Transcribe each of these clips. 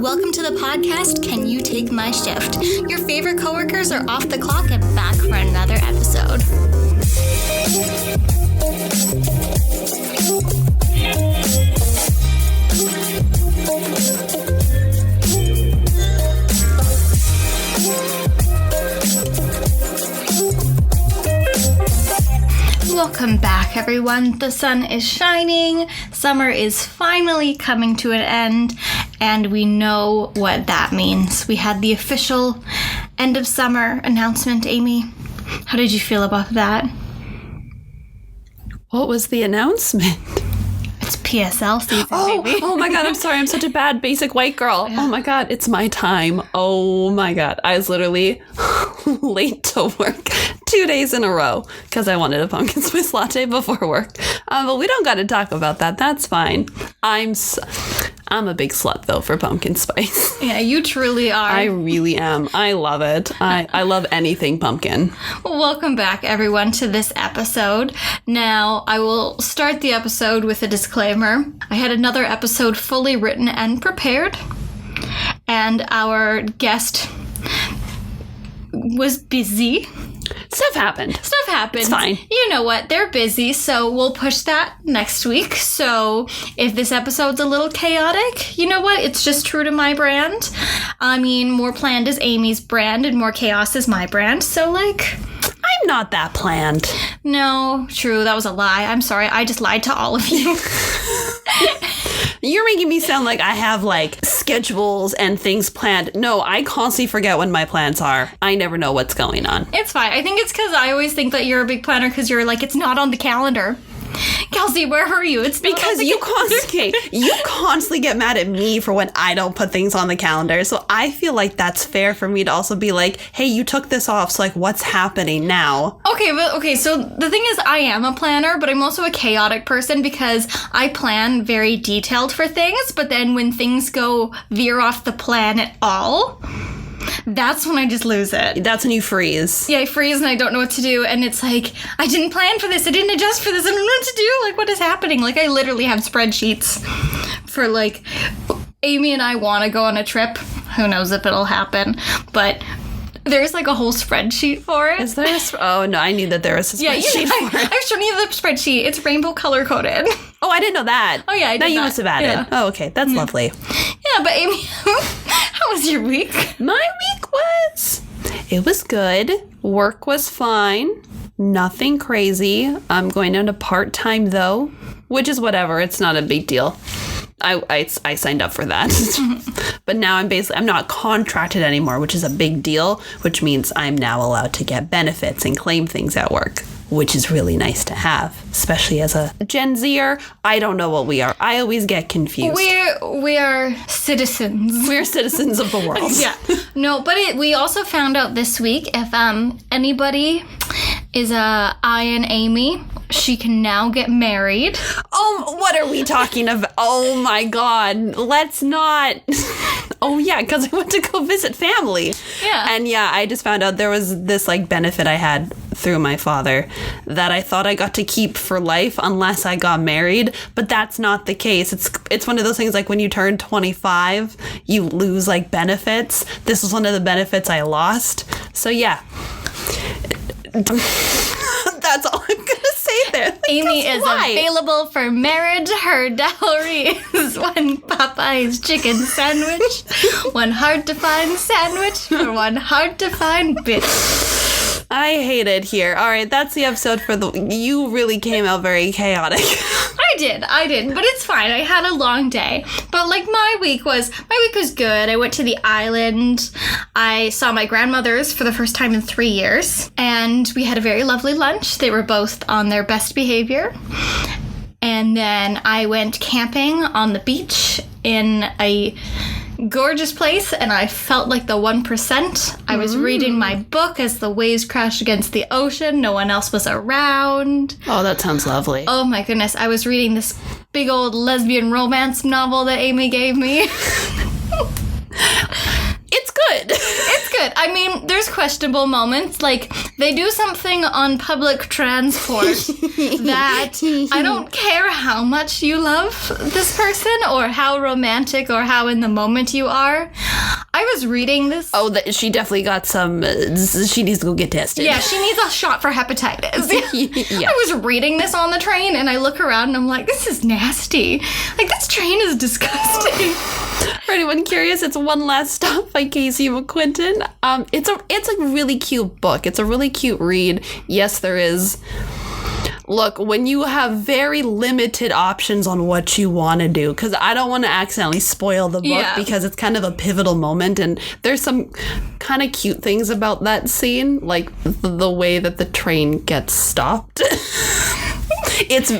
Welcome to the podcast, Can You Take My Shift? Your favorite coworkers are off the clock and back for another episode. Welcome back, everyone. The sun is shining, summer is finally coming to an end, and we know what that means. We had the official end of summer announcement. Amy, how did you feel about that? What was the announcement? It's PSL season, baby. Oh my God, I'm sorry. I'm such a bad basic white girl. Yeah. Oh my God, it's my time. Oh my God. I was literally late to work 2 days in a row because I wanted a pumpkin spice latte before work. But we don't got to talk about that. That's fine. I'm a big slut, though, for pumpkin spice. Yeah, you truly are. I really am. I love it. I love anything pumpkin. Well, welcome back, everyone, to this episode. Now, I will start the episode with a disclaimer. I had another episode fully written and prepared, and our guest was busy. Stuff happened. It's fine. You know what? They're busy, so we'll push that next week. So if this episode's a little chaotic, you know what? It's just true to my brand. I mean, more planned is Amy's brand and more chaos is my brand. So, I'm not that planned. No, true. That was a lie. I'm sorry. I just lied to all of you. You're making me sound like I have, schedules and things planned. No, I constantly forget when my plans are. I never know what's going on. It's fine. I think it's because I always think that you're a big planner because you're like, it's not on the calendar. Kelsey, where are you? It's because you constantly get mad at me for when I don't put things on the calendar. So I feel like that's fair for me to also be like, hey, you took this off. So what's happening now? Okay. So the thing is, I am a planner, but I'm also a chaotic person because I plan very detailed for things. But then when things veer off the plan at all, that's when I just lose it. That's when you freeze. Yeah, I freeze and I don't know what to do. And it's like, I didn't plan for this. I didn't adjust for this. I don't know what to do. What is happening? I literally have spreadsheets for Amy and I want to go on a trip. Who knows if it'll happen. But there's a whole spreadsheet for it. Is there oh, no, I knew that there was a spreadsheet for it. I've shown you the spreadsheet. It's rainbow color coded. Oh, I didn't know that. Oh, yeah, I did that. You must have added. Yeah. Oh, okay. That's lovely. Yeah, but Amy, how was your week? My week it was good. Work was fine. Nothing crazy. I'm going into part-time, though, which is whatever. It's not a big deal. I signed up for that. But now I'm not contracted anymore, which is a big deal, which means I'm now allowed to get benefits and claim things at work, which is really nice to have, especially as a Gen Zer. I don't know what we are. I always get confused. We are citizens. We're citizens of the world. Yeah. No, but we also found out this week if anybody is I and Amy, she can now get married. Oh, what are we talking about? Oh my God. Let's not. Oh yeah, because I went to go visit family. Yeah. And yeah, I just found out there was this benefit I had through my father that I thought I got to keep for life unless I got married, but that's not the case. It's one of those things when you turn 25, you lose benefits. This was one of the benefits I lost. So yeah. That's all I'm gonna say there. Amy is available for marriage. Her dowry is one Popeye's chicken sandwich, one hard-to-find sandwich for one hard-to-find bitch. I hate it here. All right, that's the episode for you really came out very chaotic. I did, but it's fine. I had a long day. But my week was good. I went to the island. I saw my grandmothers for the first time in 3 years, and we had a very lovely lunch. They were both on their best behavior. And then I went camping on the beach in a gorgeous place, and I felt like the 1%. I was reading my book as the waves crashed against the ocean. No one else was around. Oh, that sounds lovely. Oh my goodness. I was reading this big old lesbian romance novel that Amy gave me. It's good. It's good. I mean, there's questionable moments. Like, they do something on public transport that I don't care how much you love this person or how romantic or how in the moment you are. I was reading this. Oh, she definitely got some. She needs to go get tested. Yeah, she needs a shot for hepatitis. Yeah. I was reading this on the train and I look around and I'm like, this is nasty. Like, this train is disgusting. For anyone curious, it's One Last Stop by Casey McQuinton. It's a really cute book. It's a really cute read. Yes, there is. Look, when you have very limited options on what you want to do, because I don't want to accidentally spoil the book because it's kind of a pivotal moment, and there's some kind of cute things about that scene, like the way that the train gets stopped. It's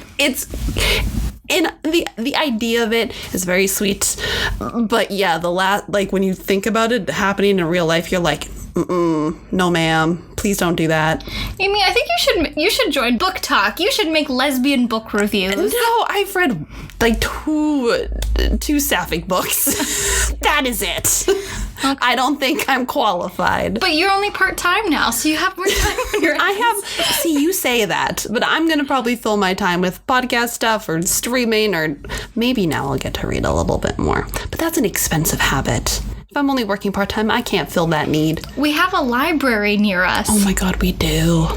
in the idea of it is very sweet, but yeah, like when you think about it happening in real life, you're like, no, ma'am. Please don't do that. Amy, I think you should join Book Talk. You should make lesbian book reviews. No, I've read like two sapphic books. That is it. Okay. I don't think I'm qualified. But you're only part-time now, so you have more time on your hands. See, you say that, but I'm going to probably fill my time with podcast stuff or streaming, or maybe now I'll get to read a little bit more. But that's an expensive habit. If I'm only working part-time, I can't fill that need. We have a library near us. Oh my god, we do.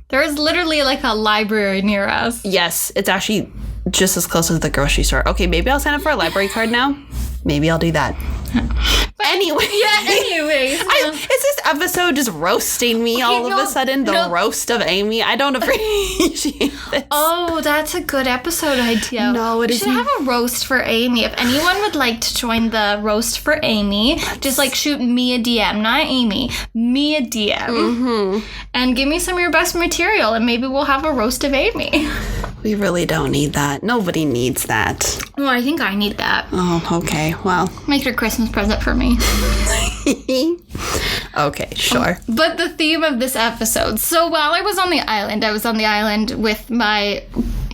There is literally like a library near us. Yes, it's actually just as close as the grocery store. Okay, maybe I'll sign up for a library card now. Maybe I'll do that. But anyway. Yeah, anyways. Is this episode just roasting me all of a sudden? The roast of Amy? I don't appreciate this. Oh, that's a good episode idea. No, it isn't. We should have a roast for Amy. If anyone would like to join the roast for Amy, just like shoot me a DM. Not Amy. Me a DM. Mm-hmm. And give me some of your best material, and maybe we'll have a roast of Amy. We really don't need that. Nobody needs that. Well, I think I need that. Oh, okay. Well. Make it a Christmas present for me. Okay, sure. But the theme of this episode. So while I was on the island with my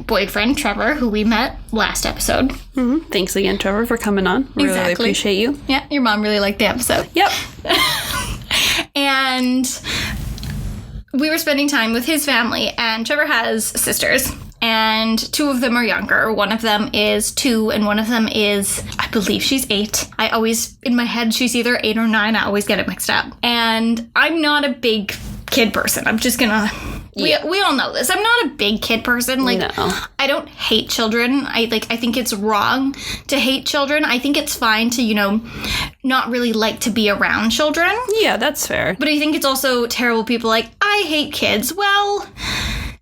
boyfriend, Trevor, who we met last episode. Mm-hmm. Thanks again, Trevor, for coming on. Really appreciate you. Yeah, your mom really liked the episode. Yep. And we were spending time with his family, and Trevor has sisters. And two of them are younger. One of them is 2, and one of them is, I believe she's 8. I always, in my head, she's either 8 or 9. I always get it mixed up. And I'm not a big kid person. I'm just gonna... Yeah. We all know this. I'm not a big kid person. Like, no. I don't hate children. I think it's wrong to hate children. I think it's fine to, not really like to be around children. Yeah, that's fair. But I think it's also terrible people like, I hate kids. Well...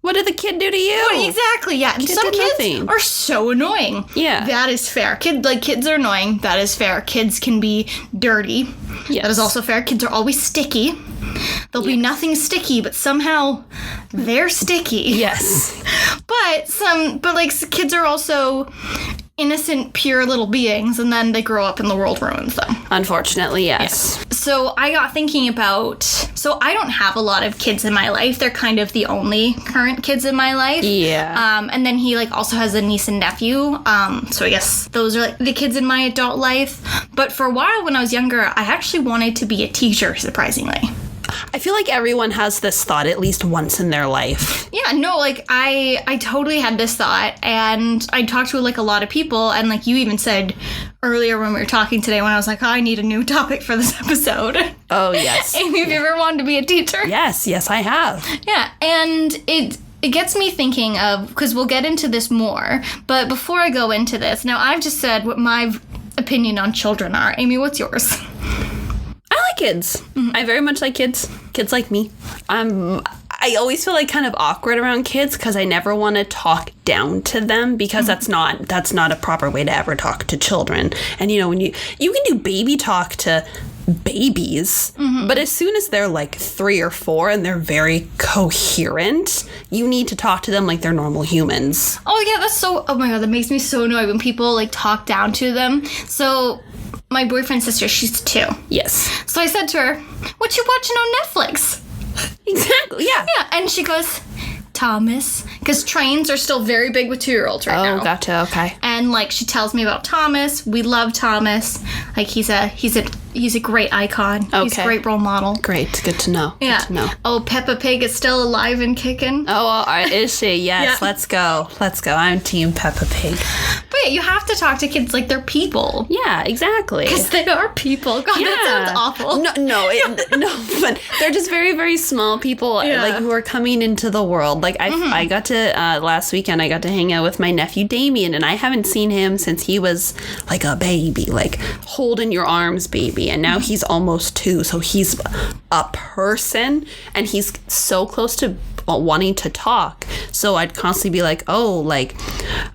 What did the kid do to you? Well, exactly, yeah. Some kids are so annoying. Yeah. That is fair. Kids are annoying. That is fair. Kids can be dirty. Yes. That is also fair. Kids are always sticky. There'll be nothing sticky, but somehow they're sticky. Yes. But kids are also innocent, pure little beings, and then they grow up and the world ruins them. Unfortunately, yes. So I got thinking about... So I don't have a lot of kids in my life. They're kind of the only current kids in my life. Yeah. And then he, also has a niece and nephew. So I guess those are, the kids in my adult life. But for a while when I was younger, I actually wanted to be a teacher, surprisingly. I feel like everyone has this thought at least once in their life. Yeah, no, I totally had this thought, and I talked to a lot of people, and you even said earlier when we were talking today, when I was like, I need a new topic for this episode. Oh, yes. Amy, have you ever wanted to be a teacher? Yes, I have. Yeah, and it gets me thinking of, because we'll get into this more, but before I go into this, now I've just said what my opinion on children are. Amy, what's yours? I like kids. Mm-hmm. I very much like kids. Kids like me. I always feel kind of awkward around kids because I never want to talk down to them because that's not a proper way to ever talk to children. And when you can do baby talk to babies, but as soon as they're 3 or 4 and they're very coherent, you need to talk to them like they're normal humans. Oh yeah, oh my god, that makes me so annoyed when people talk down to them. So my boyfriend's sister, she's 2. Yes. So I said to her, what you watching on Netflix? Exactly, yeah. Yeah, and she goes, Thomas, Because trains are still very big with 2-year-olds right now. Oh, gotcha. Okay. And like she tells me about Thomas. We love Thomas. Like he's a great icon. Okay. He's a great role model. Great. Good to know. Yeah. Good to know. Oh, Peppa Pig is still alive and kicking. Oh, is she? Yes. Yeah. Let's go. Let's go. I'm Team Peppa Pig. But yeah, you have to talk to kids like they're people. Yeah, exactly. Because they are people. God, that sounds awful. No, but they're just very, very small people, like who are coming into the world. Like I got to last weekend. I got to hang out with my nephew Damien, and I haven't seen him since he was like a baby, like hold in your arms, baby. And now he's almost 2, so he's a person, and he's so close to wanting to talk. So I'd constantly be like, oh, like,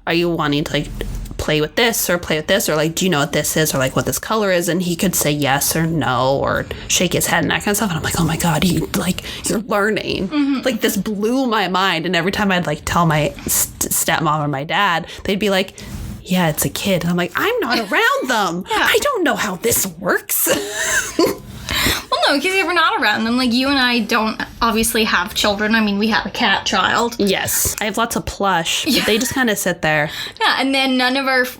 are you wanting to like play with this, or like, do you know what this is, or like what this color is? And he could say yes or no, or shake his head and that kind of stuff. And I'm like, oh my God, you're learning. Like, this blew my mind. And every time I'd like tell my stepmom or my dad, they'd be like, yeah, it's a kid. And I'm like, I'm not around them. I don't know how this works. Well, no, because we're not around them. Like, you and I don't obviously have children. I mean, we have a cat child. Yes. I have lots of plush, but they just kind of sit there. Yeah, and then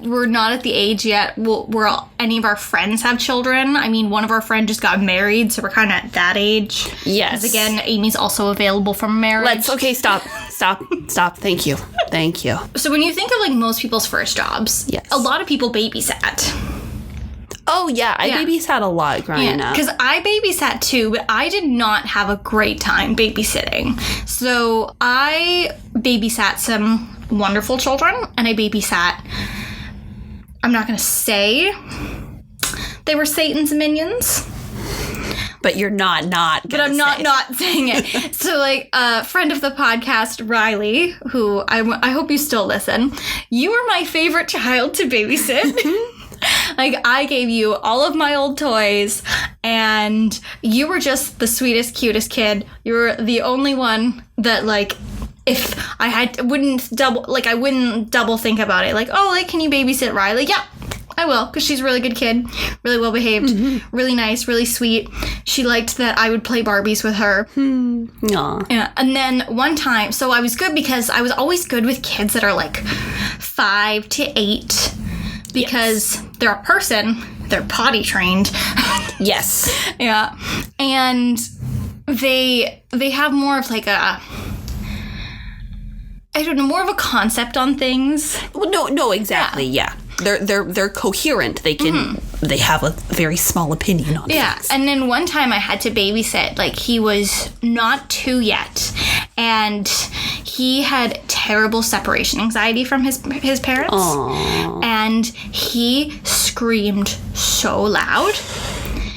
we're not at the age yet where any of our friends have children. I mean, one of our friends just got married, so we're kind of at that age. Yes. Because, again, Amy's also available for marriage. Stop. Thank you. So when you think of, like, most people's first jobs, yes, a lot of people babysat. Oh, yeah. I babysat a lot growing up. Because I babysat too, but I did not have a great time babysitting. So I babysat some wonderful children, and I babysat, I'm not going to say they were Satan's minions. But you're not But I'm not saying it. So, like, a friend of the podcast, Riley, who I hope you still listen, you were my favorite child to babysit. Like, I gave you all of my old toys, and you were just the sweetest, cutest kid. You were the only one that, like, if I wouldn't double think about it. Like, oh, like, can you babysit Riley? Yeah, I will, because she's a really good kid, really well behaved, really nice, really sweet. She liked that I would play Barbies with her. Aw. Yeah. And then one time, so I was good because I was always good with kids that are like 5 to 8. Because they're a person, they're potty trained. Yes. Yeah. And they have more of like more of a concept on things. Well, no, exactly. Yeah. They're coherent. They can they have a very small opinion on things. And then one time I had to babysit, like, he was not 2 yet, and he had terrible separation anxiety from his parents. Aww. And he screamed so loud.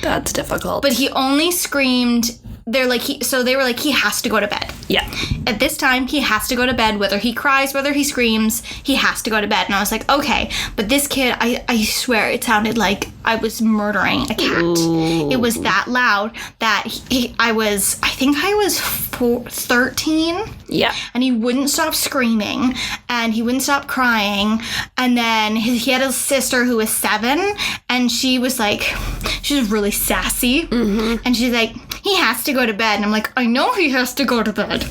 That's difficult. But he only screamed. They were like, he has to go to bed. Yeah. At this time, he has to go to bed, whether he cries, whether he screams, he has to go to bed. And I was like, okay. But this kid, I swear, it sounded like I was murdering a cat. Ooh. It was that loud that I think I was 13. Yeah. And he wouldn't stop screaming, and he wouldn't stop crying. And then he had a sister who was 7, and she was really sassy. And she's like, he has to go to bed. And I'm like, I know he has to go to bed.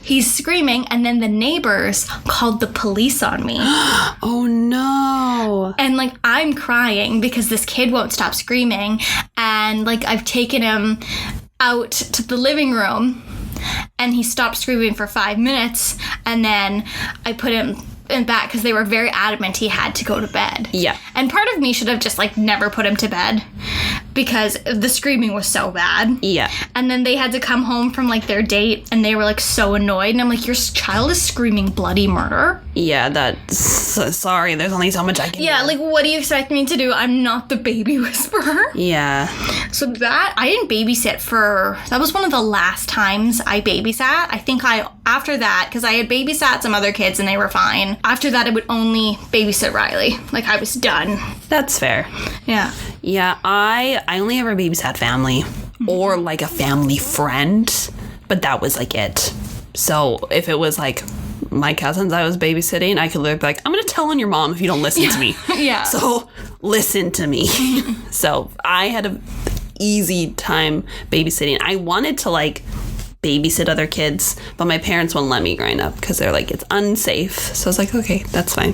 He's screaming, and then the neighbors called the police on me. Oh, no. And, like, I'm crying because this kid won't stop screaming. And, like, I've taken him out to the living room, and he stopped screaming for 5 minutes. And then I put him back because they were very adamant he had to go to bed. Yeah. And part of me should have just, like, never put him to bed because the screaming was so bad. Yeah. And then they had to come home from, like, their date, and they were, like, so annoyed. And I'm like, your child is screaming bloody murder. Yeah, that's... sorry, there's only so much I can do. Yeah, like, what do you expect me to do? I'm not the baby whisperer. Yeah. So I didn't babysit that was one of the last times I babysat. I think after that, because I had babysat some other kids and they were fine. After that, I would only babysit Riley. Like, I was done. That's fair. Yeah. Yeah, I only ever babysat family or, like, a family friend, but that was, like, it. So if it was, like, my cousins I was babysitting, I could literally be like, I'm going to tell on your mom if you don't listen to me. Yeah. So listen to me. So I had a easy time babysitting. I wanted to, like, babysit other kids, but my parents wouldn't let me growing up because they're like, it's unsafe. So I was like, okay, that's fine.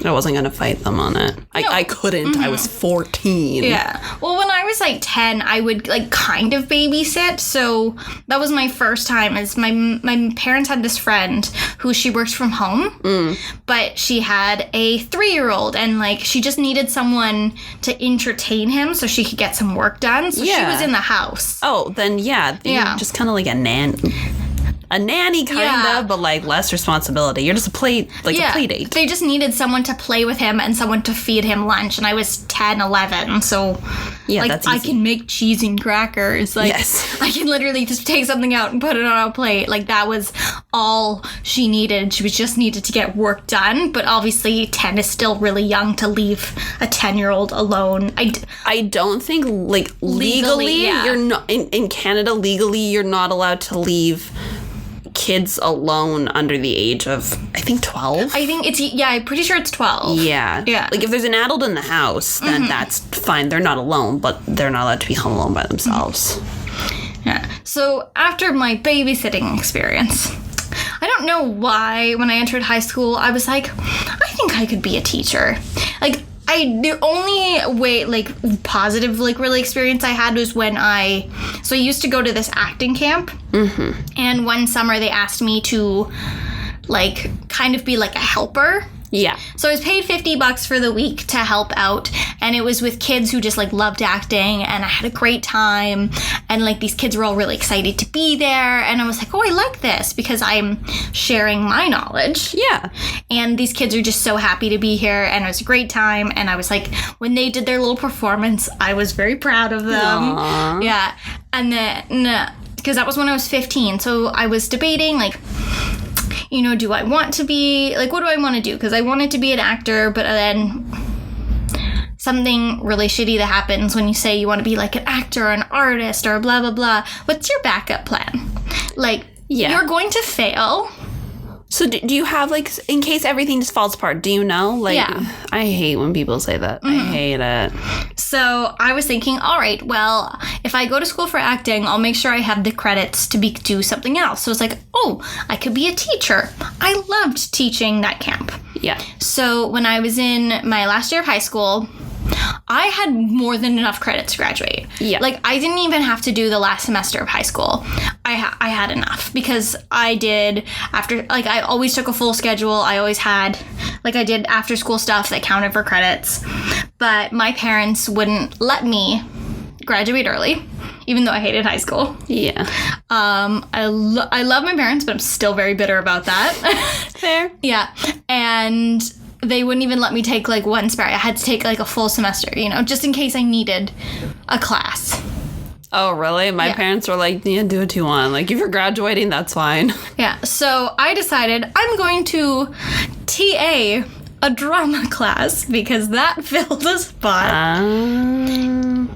I wasn't going to fight them on it. I couldn't. I was 14. Yeah. Well, when I was like 10, I would like kind of babysit. So that was my first time. As my parents had this friend who she worked from home, but she had a 3-year-old and like she just needed someone to entertain him so she could get some work done. So she was in the house. Oh, then yeah. Just kind of like a nanny kind of, but like less responsibility. You're just a play date. They just needed someone to play with him and someone to feed him lunch. And I was 10, 11, so like that's easy. I can make cheese and crackers. Like I can literally just take something out and put it on a plate. Like that was all she needed. She was just needed to get work done. But obviously 10 is still really young to leave a 10-year-old alone. I don't think like legally you're not in Canada. Legally, you're not allowed to leave kids alone under the age of, I think, 12. I think I'm pretty sure it's 12. Yeah. Like if there's an adult in the house, then that's fine. They're not alone, but they're not allowed to be home alone by themselves. Yeah. So after my babysitting experience, I don't know why when I entered high school, I was like, I think I could be a teacher. Like, the only way, like, positive, like, really experience I had was when I used to go to this acting camp, and one summer they asked me to, like, kind of be, like, a helper. Yeah. So I was paid $50 for the week to help out, and it was with kids who just, like, loved acting, and I had a great time, and, like, these kids were all really excited to be there, and I was like, oh, I like this, because I'm sharing my knowledge. Yeah. And these kids are just so happy to be here, and it was a great time, and I was like, when they did their little performance, I was very proud of them. Aww. Yeah. And then, because that was when I was 15, so I was debating, like, you know, do I want to be, like, what do I want to do? Because I wanted to be an actor, but then something really shitty that happens when you say you want to be, like, an actor or an artist or blah, blah, blah. What's your backup plan? Like, you're going to fail. So do you have, like, in case everything just falls apart, do you know? Like, I hate when people say that. I hate it. So I was thinking, all right, well, if I go to school for acting, I'll make sure I have the credits to do something else. So it's like, oh, I could be a teacher. I loved teaching that camp. Yeah. So when I was in my last year of high school, I had more than enough credits to graduate. Yeah. Like, I didn't even have to do the last semester of high school. I had enough because I did I always took a full schedule. I always had, like, I did after school stuff that counted for credits. But my parents wouldn't let me graduate early, even though I hated high school. Yeah. I love my parents, but I'm still very bitter about that. Fair. Yeah. And they wouldn't even let me take, like, one spare. I had to take, like, a full semester, you know, just in case I needed a class. Oh, really? My parents were like, yeah, do what you want. Like, if you're graduating, that's fine. Yeah. So I decided I'm going to TA a drama class because that filled a spot.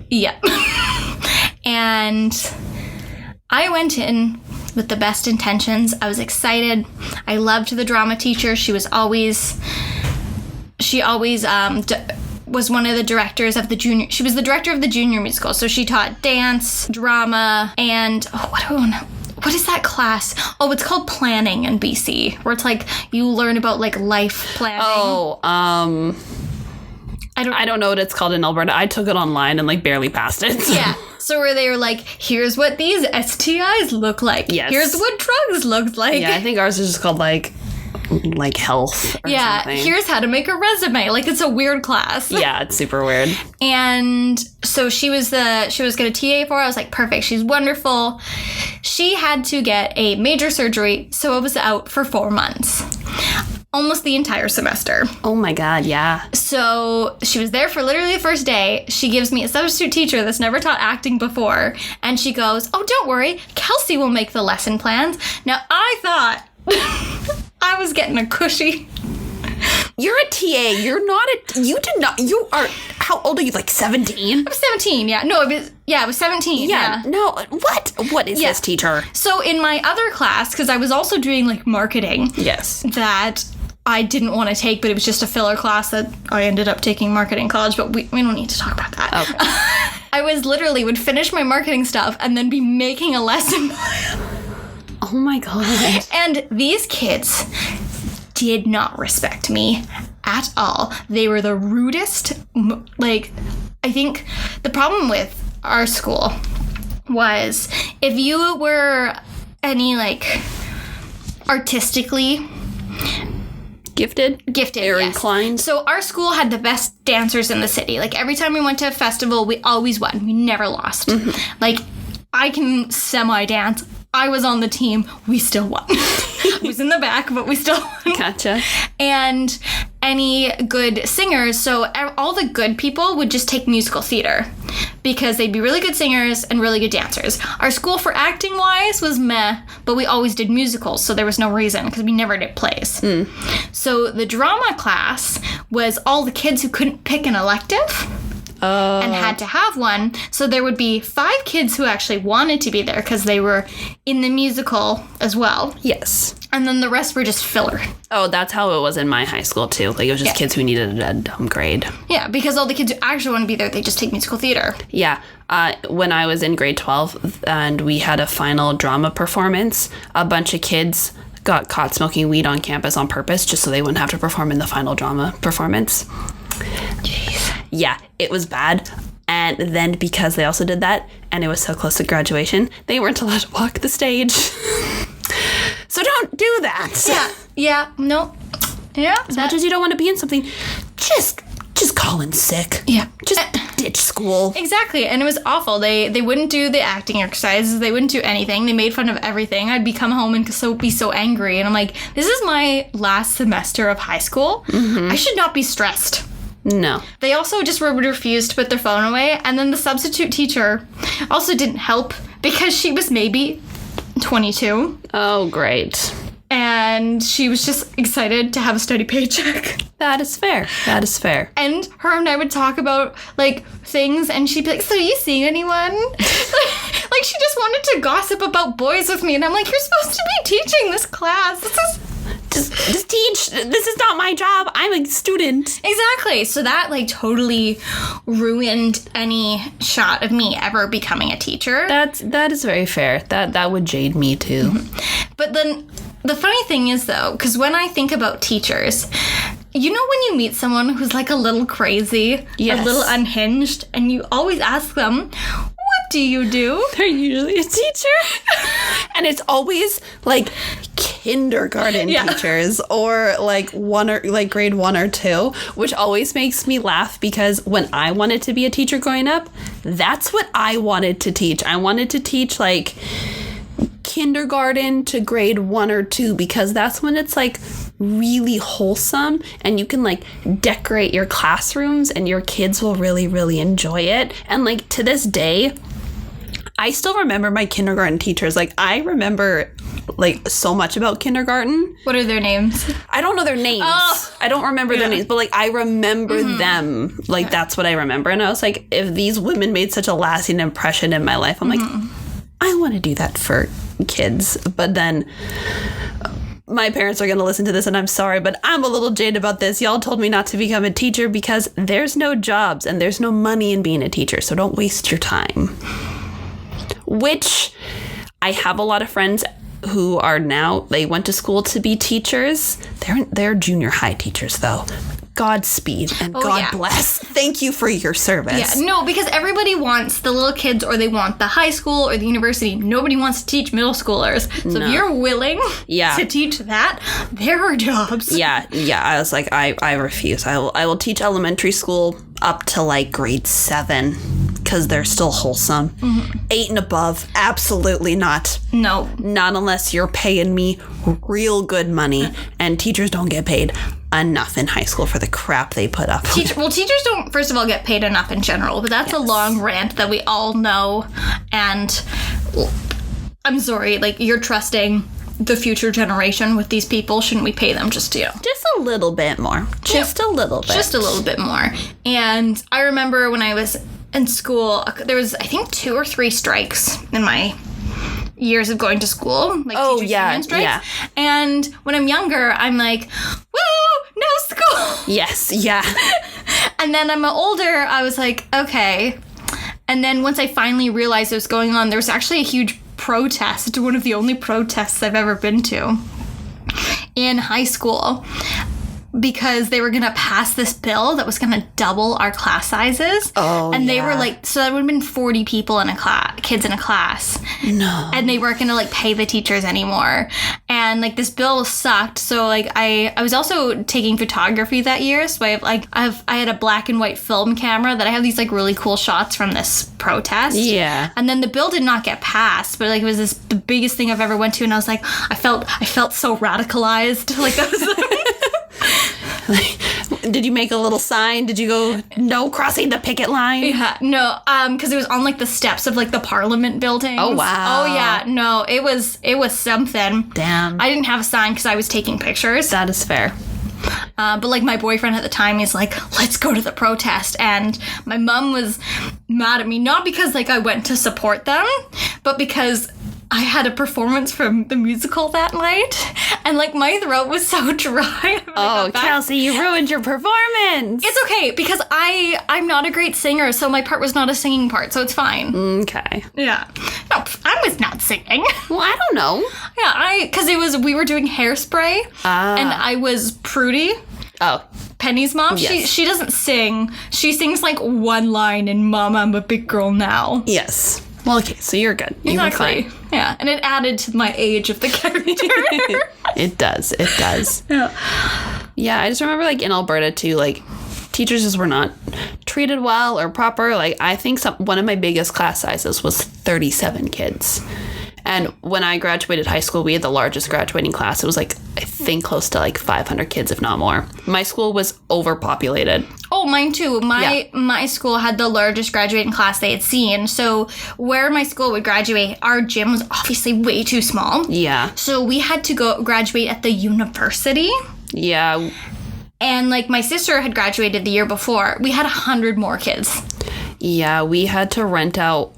Yeah. And I went in with the best intentions. I was excited. I loved the drama teacher. She always was one of the directors of the junior. She was the director of the junior musical. So she taught dance, drama, and what is that class? Oh, it's called planning in BC, where it's like you learn about, like, life planning. Oh, I don't know what it's called in Alberta. I took it online and, like, barely passed it. So. Yeah. So where they were like, here's what these STIs look like. Yes. Here's what drugs look like. Yeah, I think ours is just called, like health or something. Here's how to make a resume. Like, it's a weird class. Yeah, it's super weird. And so she was going to TA for. I was like, perfect. She's wonderful. She had to get a major surgery, so I was out for 4 months. Almost the entire semester. Oh my God, yeah. So she was there for literally the first day. She gives me a substitute teacher that's never taught acting before. And she goes, oh, don't worry. Kelsey will make the lesson plans. Now, I thought I was getting a cushy. You're a TA. You are, how old are you? Like 17? I was 17, yeah. No, I was 17. Yeah. No, what is this teacher? So in my other class, because I was also doing, like, marketing. Yes. That I didn't want to take, but it was just a filler class that I ended up taking marketing college, but we don't need to talk about that. Okay. I would finish my marketing stuff and then be making a lesson plan. Oh my God. And these kids did not respect me at all. They were the rudest. Like, I think the problem with our school was if you were any, like, artistically Gifted or yes. inclined. So our school had the best dancers in the city. Like, every time we went to a festival, we always won. We never lost. Like, I can semi-dance. I was on the team. We still won. I was in the back, but we still won. Gotcha. And any good singers, so all the good people would just take musical theater because they'd be really good singers and really good dancers. Our school for acting wise was meh, but we always did musicals, so there was no reason because we never did plays. So the drama class was all the kids who couldn't pick an elective. And had to have one. So there would be 5 kids who actually wanted to be there because they were in the musical as well. Yes. And then the rest were just filler. Oh, that's how it was in my high school, too. Like, it was just kids who needed a dumb grade. Yeah, because all the kids who actually want to be there, they just take musical theater. Yeah. When I was in grade 12 and we had a final drama performance, a bunch of kids got caught smoking weed on campus on purpose just so they wouldn't have to perform in the final drama performance. Jeez. Yeah, it was bad. And then because they also did that, and it was so close to graduation, they weren't allowed to walk the stage. So don't do that. Yeah, no. Yeah. As much as you don't want to be in something, just call in sick. Yeah. Just ditch school. Exactly, and it was awful. They wouldn't do the acting exercises. They wouldn't do anything. They made fun of everything. I'd come home and be so angry. And I'm like, this is my last semester of high school. I should not be stressed. No. They also just would refuse to put their phone away. And then the substitute teacher also didn't help because she was maybe 22. Oh, great. And she was just excited to have a steady paycheck. That is fair. That is fair. And her and I would talk about, like, things, and she'd be like, so are you seeing anyone? Like, she just wanted to gossip about boys with me, and I'm like, you're supposed to be teaching this class. This is... Just teach. This is not my job. I'm a student. Exactly. So that, like, totally ruined any shot of me ever becoming a teacher. That is very fair. That would jade me, too. But then... The funny thing is, though, because when I think about teachers, you know when you meet someone who's, like, a little crazy, yes, a little unhinged, and you always ask them, what do you do? They're usually a teacher. And it's always, like, kindergarten teachers or, like, grade 1 or 2, which always makes me laugh because when I wanted to be a teacher growing up, that's what I wanted to teach. I wanted to teach, like... kindergarten to grade 1 or 2 because that's when it's like really wholesome and you can like decorate your classrooms and your kids will really, really enjoy it. And like to this day, I still remember my kindergarten teachers. Like I remember like so much about kindergarten. What are their names? I don't know their names. Oh, I don't remember their names, but like I remember them. Like that's what I remember. And I was like, if these women made such a lasting impression in my life, I'm like, I want to do that for kids. But then my parents are going to listen to this and I'm sorry, but I'm a little jaded about this. Y'all told me not to become a teacher because there's no jobs and there's no money in being a teacher. So don't waste your time. Which I have a lot of friends who are now, they went to school to be teachers. They're junior high teachers though. Godspeed and God bless. Thank you for your service. Yeah, no, because everybody wants the little kids or they want the high school or the university. Nobody wants to teach middle schoolers. So if you're willing to teach that, there are jobs. Yeah. I was like, I refuse. I will teach elementary school up to like grade 7 because they're still wholesome. 8 and above, absolutely not. No. Not unless you're paying me real good money and teachers don't get paid enough in high school for the crap they put up. Teachers don't, first of all, get paid enough in general, but that's a long rant that we all know. And I'm sorry, like, you're trusting the future generation with these people. Shouldn't we pay them just a little bit more? Just a little bit. Just a little bit more. And I remember when I was in school, there was, I think, 2 or 3 strikes in my years of going to school, like teachers' union strikes. Yeah. And when I'm younger, I'm like, woo, no school. Yes, yeah. And then I'm older, I was like, okay. And then once I finally realized what was going on, there was actually a huge protest, one of the only protests I've ever been to in high school, because they were going to pass this bill that was going to double our class sizes. Oh, and they were like, so that would have been 40 people in a class, kids in a class. No. And they weren't going to like pay the teachers anymore. And like this bill sucked. So like I was also taking photography that year. So I had a black and white film camera that I have these like really cool shots from this protest. Yeah. And then the bill did not get passed, but like it was the biggest thing I've ever went to. And I was like, I felt so radicalized. Like that was like, Did you make a little sign? Did you go, no crossing the picket line? yeah, no, because it was on like the steps of like the Parliament buildings. Oh, wow. Oh yeah, no, it was something. Damn. I didn't have a sign because I was taking pictures. That is fair. But like my boyfriend at the time, he's like, let's go to the protest. And my mom was mad at me, not because like I went to support them, but because I had a performance from the musical that night, and like my throat was so dry. Oh, Kelsey, you ruined your performance. It's okay because I'm not a great singer, so my part was not a singing part, so it's fine. Okay. Yeah. No, I was not singing. Well, I don't know. Yeah, because we were doing Hairspray, and I was Prudy. Oh. Penny's mom. Yes. She doesn't sing. She sings like one line in Mama, I'm a Big Girl Now. Yes. Well, okay, so you're good. You Exactly. were fine. Yeah, and it added to my age of the character. It does. It does. Yeah. Yeah, I just remember, like, in Alberta, too, like, teachers just were not treated well or proper. Like, I think one of my biggest class sizes was 37 kids. And when I graduated high school, we had the largest graduating class. It was, like, I think close to, like, 500 kids, if not more. My school was overpopulated. Oh, mine too. My school had the largest graduating class they had seen. So where my school would graduate, our gym was obviously way too small. Yeah. So we had to go graduate at the university. Yeah. And like my sister had graduated the year before. We had 100 more kids. Yeah, we had to rent out,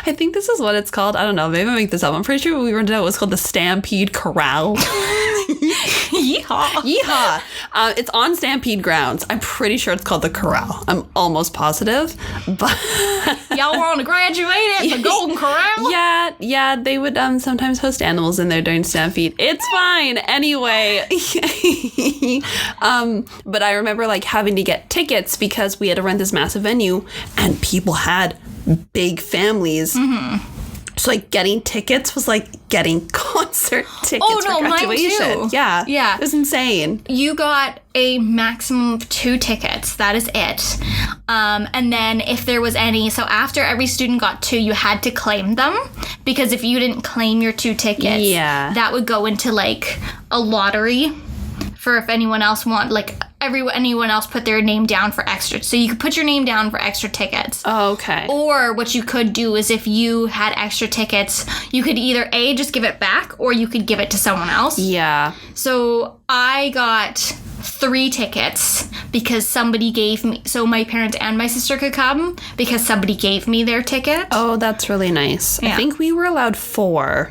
I think this is what it's called. I don't know. Maybe I make this up. I'm pretty sure what we rented out was called the Stampede Corral. Yeehaw. Yeehaw. It's on Stampede grounds. I'm pretty sure it's called the Corral. I'm almost positive. But Y'all want to graduate at the Golden Corral? Yeah, they would sometimes host animals in there during Stampede. It's fine. Anyway. But I remember like having to get tickets because we had to rent this massive venue and people had big families. Mm-hmm. So like getting tickets was like getting concert tickets for graduation. Mine too. Yeah. Yeah. It was insane. You got a maximum of 2 tickets. That is it. And then if there was any, so after every student got 2, you had to claim them. Because if you didn't claim your 2 tickets, that would go into like a lottery for if anyone else anyone else put their name down for extra. So you could put your name down for extra tickets. Oh, okay. Or what you could do is if you had extra tickets, you could either A, just give it back, or you could give it to someone else. Yeah. So I got 3 tickets because somebody gave me, so my parents and my sister could come because somebody gave me their ticket. Oh, that's really nice. Yeah. I think we were allowed 4.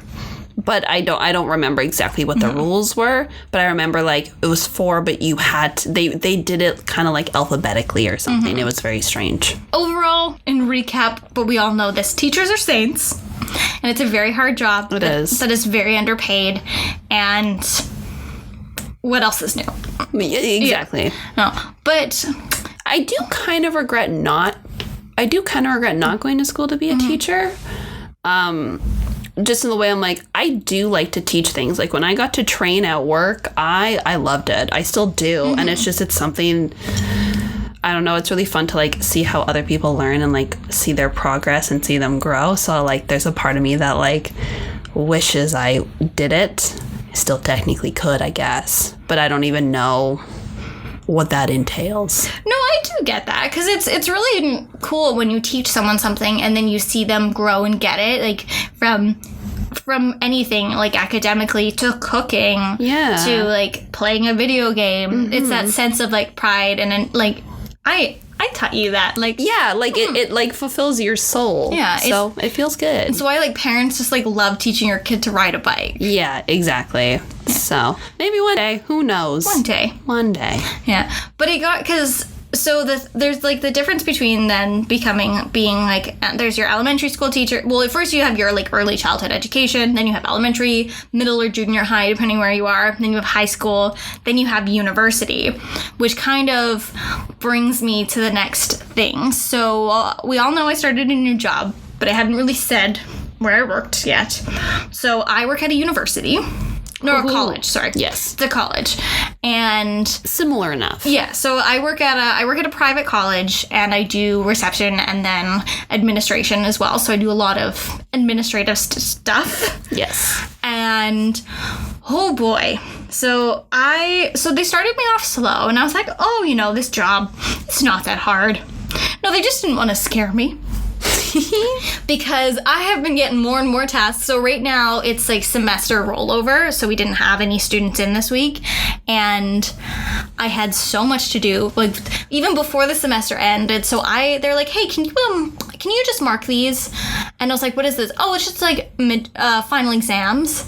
But I don't remember exactly what the rules were. But I remember like it was 4, but you had to, they did it kind of like alphabetically or something. It was very strange. Overall, in recap, but we all know this: teachers are saints, and it's a very hard job. It is. That is very underpaid. And what else is new? Yeah, exactly. Yeah. No, but I do kind of regret not going to school to be a teacher. Just in the way I'm like, I do like to teach things. Like when I got to train at work, I loved it. I still do. And it's something, I don't know, it's really fun to like see how other people learn and like see their progress and see them grow. So like there's a part of me that like wishes I did it. I still technically could, I guess. But I don't even know what that entails. No, I do get that because it's really cool when you teach someone something and then you see them grow and get it, like from anything like academically to cooking, to like playing a video game. It's that sense of like pride and then like I taught you that, like it like fulfills your soul. Yeah, so it feels good. It's why like parents just like love teaching your kid to ride a bike. Yeah, exactly. So maybe one day, who knows? One day. Yeah, but it got, because So there's like the difference between then being like, there's your elementary school teacher. Well, at first you have your like early childhood education, then you have elementary, middle or junior high, depending where you are. Then you have high school, then you have university, which kind of brings me to the next thing. So we all know I started a new job, but I haven't really said where I worked yet. So I work at a university. No, a college, sorry. Yes. It's a college. And similar enough. yeah, so I work at a private college, and I do reception and then administration as well. So I do a lot of administrative stuff. Yes. And oh boy. So they started me off slow, and I was like, "Oh, this job, it's not that hard." No, they just didn't want to scare me. Because I have been getting more and more tasks. So right now it's like semester rollover. So we didn't have any students in this week. And I had so much to do, like even before the semester ended. So they're like, "Hey, can you just mark these?" And I was like, "What is this?" "Oh, it's just like final exams."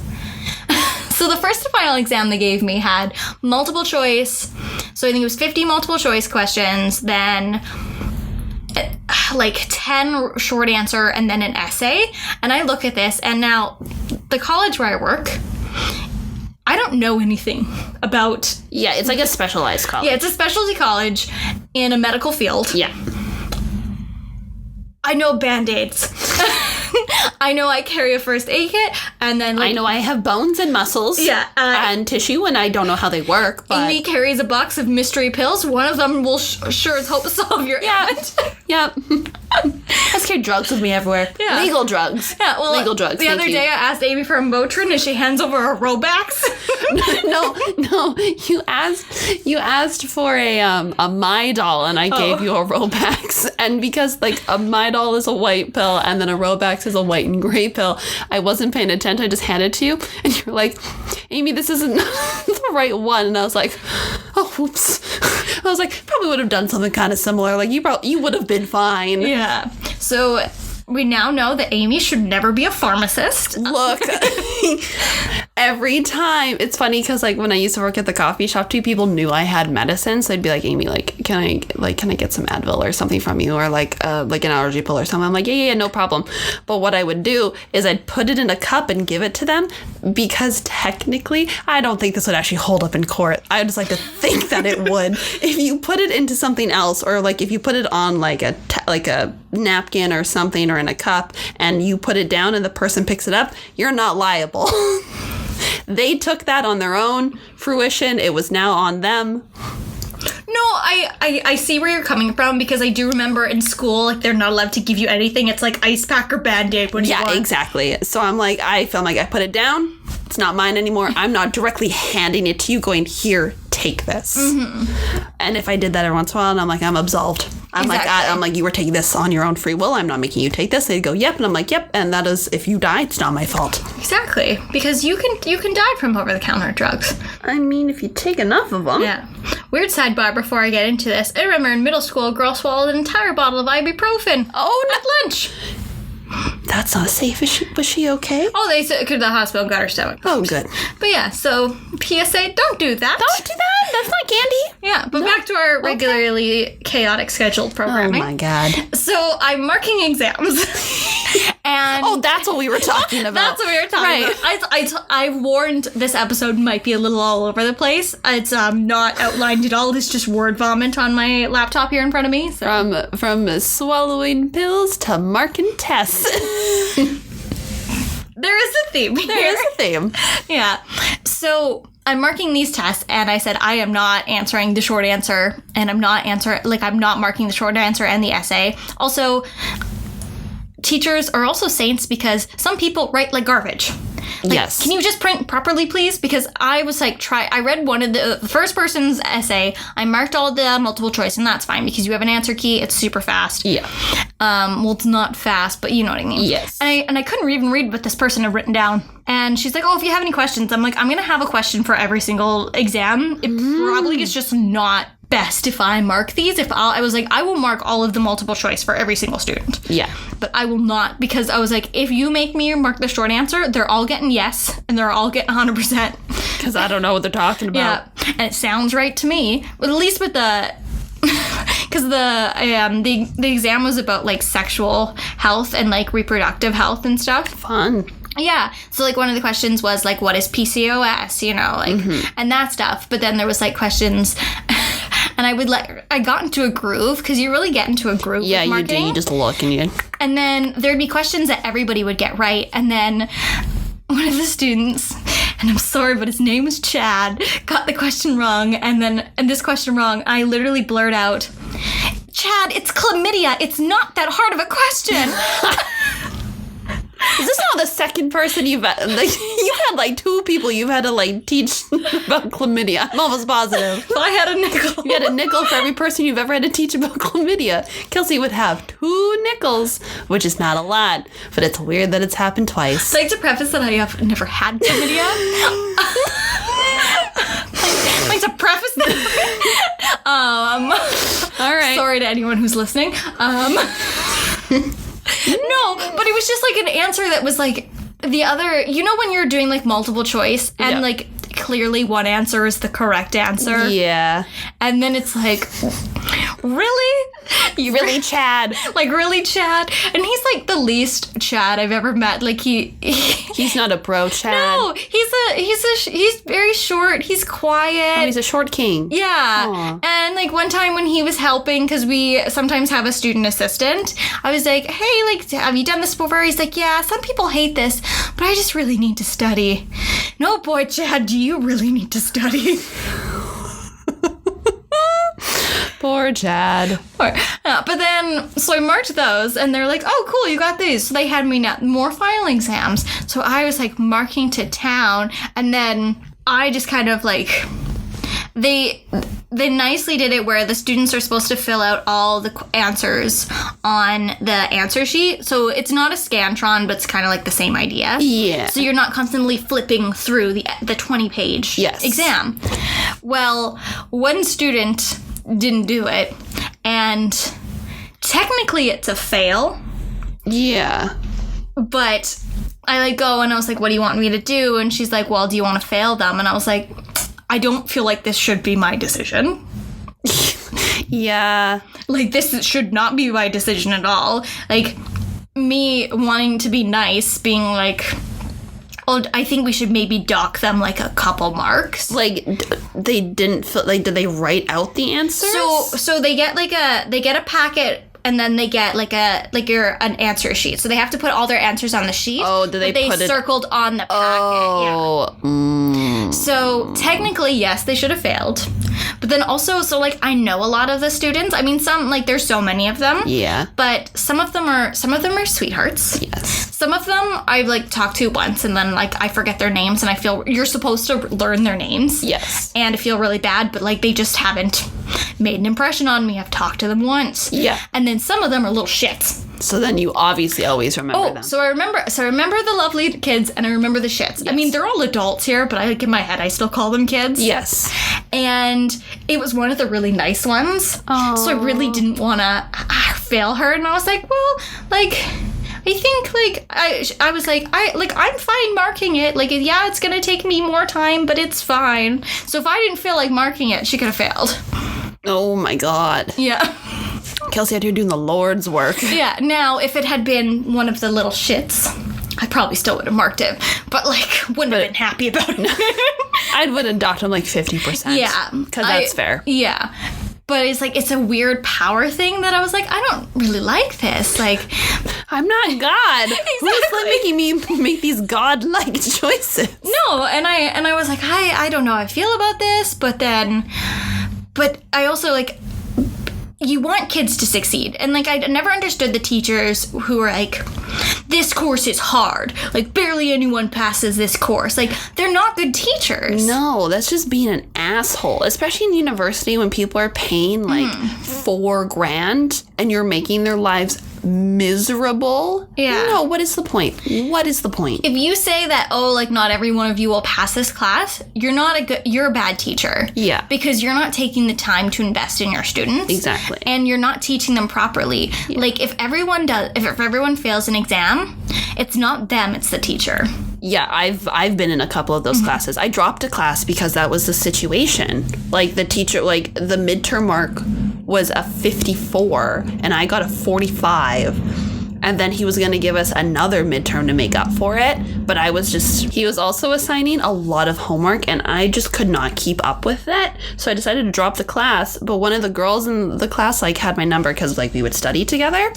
So the first final exam they gave me had multiple choice. So I think it was 50 multiple choice questions, then like 10 short answer, and then an essay. And I look at this, and now the college where I work, I don't know anything about... Yeah, it's like a specialized college. Yeah, it's a specialty college in a medical field. Yeah. I know Band-Aids. I know I carry a first aid kit, and then I know I have bones and muscles. Yeah, and tissue, and I don't know how they work. But Amy carries a box of mystery pills. One of them will sure as hope solve your ailment. Yep. I just carry drugs with me everywhere. Yeah. Legal drugs. Yeah, well, legal drugs. The other day I asked Amy for a Motrin, and she hands over a Robax. No. You asked for a Midol, and I gave you a Robax. And because like a Midol is a white pill, and then a Robax is a white and gray pill, I wasn't paying attention. I just handed it to you, and you're like, "Amy, this isn't the right one." And I was like, "Oh, oops." I was like, probably would have done something kind of similar. Like you would have been fine. Yeah. So we now know that Amy should never be a pharmacist. Look, every time it's funny because like when I used to work at the coffee shop, two people knew I had medicine, so they'd be like, "Amy, can I get some Advil or something from you, or like an allergy pill or something?" I'm like, yeah, no problem. But what I would do is I'd put it in a cup and give it to them, because technically I don't think this would actually hold up in court. I just like to think that it would. If you put it into something else, or like if you put it on like a napkin or something, or in a cup, and you put it down and the person picks it up, you're not liable. They took that on their own fruition. It was now on them. No, I see where you're coming from, because I do remember in school, like, they're not allowed to give you anything. It's like ice pack or Band-Aid when you want. Yeah, exactly. So I'm like, I felt like I put it down. It's not mine anymore. I'm not directly handing it to you going, "Here, take this." Mm-hmm. And if I did that every once in a while, and I'm like, I'm absolved. I'm like, you were taking this on your own free will. I'm not making you take this. They'd go, "Yep." And I'm like, "Yep." And that is, if you die, it's not my fault. Exactly. Because you can die from over-the-counter drugs. I mean, if you take enough of them. Yeah. Weird sidebar before I get into this. I remember in middle school, a girl swallowed an entire bottle of ibuprofen. Oh, no. At lunch. That's not safe. Was she okay? Oh, they took her to the hospital and got her stomach. Oh, good. But yeah, so PSA, don't do that. Don't do that. That's not candy. Yeah, but back to our regularly chaotic scheduled programming. Oh my God. So I'm marking exams. And that's what we were talking about. That's what we were talking about. I warned this episode might be a little all over the place. It's not outlined at all. It's just word vomit on my laptop here in front of me. So. From swallowing pills to marking tests. There is a theme here. There is a theme. Yeah. So I'm marking these tests, and I said I am not answering the short answer, and I'm not marking the short answer and the essay. Also, teachers are also saints, because some people write like garbage. Like, yes. Can you just print properly, please? Because I was like, I read one of the first person's essay. I marked all the multiple choice, and that's fine because you have an answer key. It's super fast. Yeah. Well, it's not fast, but you know what I mean. Yes. And I couldn't even read what this person had written down. And she's like, "Oh, if you have any questions," I'm like, "I'm gonna have a question for every single exam. It probably is just not best if I mark these. I was like, I will mark all of the multiple choice for every single student. Yeah. But I will not, because I was like, if you make me mark the short answer, they're all getting yes, and they're all getting 100%. Because I don't know what they're talking about. Yeah. And it sounds right to me. At least with the... because the exam was about like sexual health and like reproductive health and stuff. Fun. Yeah. So like one of the questions was like, what is PCOS? You know, like, and that stuff. But then there was like questions, and I got into a groove, because you really get into a groove. Yeah, with you marketing. do. You just look and you. And then there'd be questions that everybody would get right, and then one of the students, and I'm sorry, but his name was Chad, got the question wrong, and this question wrong, I literally blurred out, Chad, it's chlamydia. It's not that hard of a question. Is this now the second person you've had? Like, you've had like 2 people you've had to like teach about chlamydia. I'm almost positive. Well, I had a nickel. You had a nickel for every person you've ever had to teach about chlamydia. Kelsey would have 2 nickels, which is not a lot, but it's weird that it's happened twice. I'd like to preface that I have never had chlamydia. I'd like to preface that. All right. Sorry to anyone who's listening. No, but it was just like an answer that was like the other, you know, when you're doing like multiple choice and like clearly one answer is the correct answer. Yeah. And then it's like, really? You really, Chad? Like, really, Chad? And he's like the least Chad I've ever met. Like he's not a bro, Chad. No, he's very short. He's quiet. Oh, he's a short king. Yeah. Aww. And like one time when he was helping, because we sometimes have a student assistant, I was like, hey, like, have you done this before? He's like, yeah, some people hate this, but I just really need to study. No, boy, Chad, do you really need to study? Poor Chad. But then, so I marked those, and they're like, oh, cool, you got these. So they had me more final exams. So I was like marking to town, and then I just kind of like, they nicely did it where the students are supposed to fill out all the answers on the answer sheet. So it's not a Scantron, but it's kind of like the same idea. Yeah. So you're not constantly flipping through the 20-page exam. Well, one student didn't do it, and technically it's a fail. Yeah. But I like go and I was like, what do you want me to do? And she's like, well, do you want to fail them? And I was like, I don't feel like this should be my decision. Yeah. Like, this should not be my decision at all. Like, me wanting to be nice, being like, oh, I think we should maybe dock them like a couple marks. Like, they didn't feel like, did they write out the answers? So they get a packet, and then they get an answer sheet. So they have to put all their answers on the sheet. Oh, do they put it circled on the packet? Oh. Yeah. So technically, yes, they should have failed. But then also, so like, I know a lot of the students. I mean, some, like, there's so many of them. Yeah. But some of them are sweethearts. Yes. Some of them I've like talked to once, and then like I forget their names, and I feel you're supposed to learn their names. Yes. And I feel really bad, but like they just haven't made an impression on me. I've talked to them once. Yeah. And then some of them are little shits. So then you obviously always remember them. So I remember the lovely kids, and I remember the shits. Yes. I mean, they're all adults here, but like in my head I still call them kids. Yes. And it was one of the really nice ones. Aww. So I really didn't want to fail her, and I was like, well, like, I think, like, I was like, I'm fine marking it. Like, yeah, it's gonna take me more time, but it's fine. So if I didn't feel like marking it, she could have failed. Oh my God. Yeah. Kelsey out here doing the Lord's work. Yeah. Now, if it had been one of the little shits, I probably still would have marked it, but like wouldn't have been happy about it. I would have docked him like 50%. Yeah. Because that's fair. Yeah. But it's like, it's a weird power thing that I was like, I don't really like this. Like, I'm not God. Exactly. Who's like making me make these God-like choices? No, and I was like, I don't know how I feel about this, but I also like, you want kids to succeed. And like, I never understood the teachers who were like, this course is hard. Like, barely anyone passes this course. Like, they're not good teachers. No, that's just being an asshole. Especially in university when people are paying like $4,000 and you're making their lives miserable. Yeah. No, what is the point? What is the point? If you say that, oh, like, not every one of you will pass this class, you're a bad teacher. Yeah. Because you're not taking the time to invest in your students. Exactly. And you're not teaching them properly. Yeah. Like, if everyone fails an exam, it's not them, it's the teacher. Yeah, I've been in a couple of those classes. I dropped a class because that was the situation. Like, the teacher, like, the midterm mark was a 54 and I got a 45. And then he was going to give us another midterm to make up for it. But he was also assigning a lot of homework and I just could not keep up with that. So I decided to drop the class. But one of the girls in the class had my number because we would study together.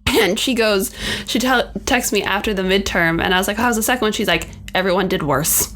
And she texts me after the midterm and I was like, how's the second one? She's like, everyone did worse.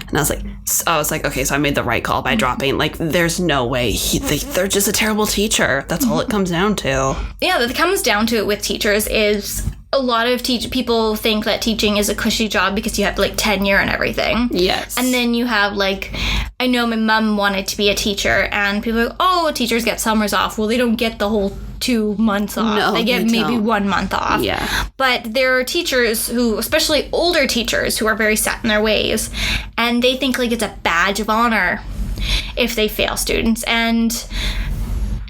And I was like, okay, so I made the right call by dropping. There's no way. They're just a terrible teacher. That's all it comes down to. Yeah, that comes down to it with teachers is a lot of people think that teaching is a cushy job because you have tenure and everything. Yes. And then you have I know my mom wanted to be a teacher and people are like, oh, teachers get summers off. Well, they don't get the whole 2 months off. No, they get maybe 1 month off. Yeah. But there are teachers who, especially older teachers, who are very set in their ways, and they think it's a badge of honor if they fail students, and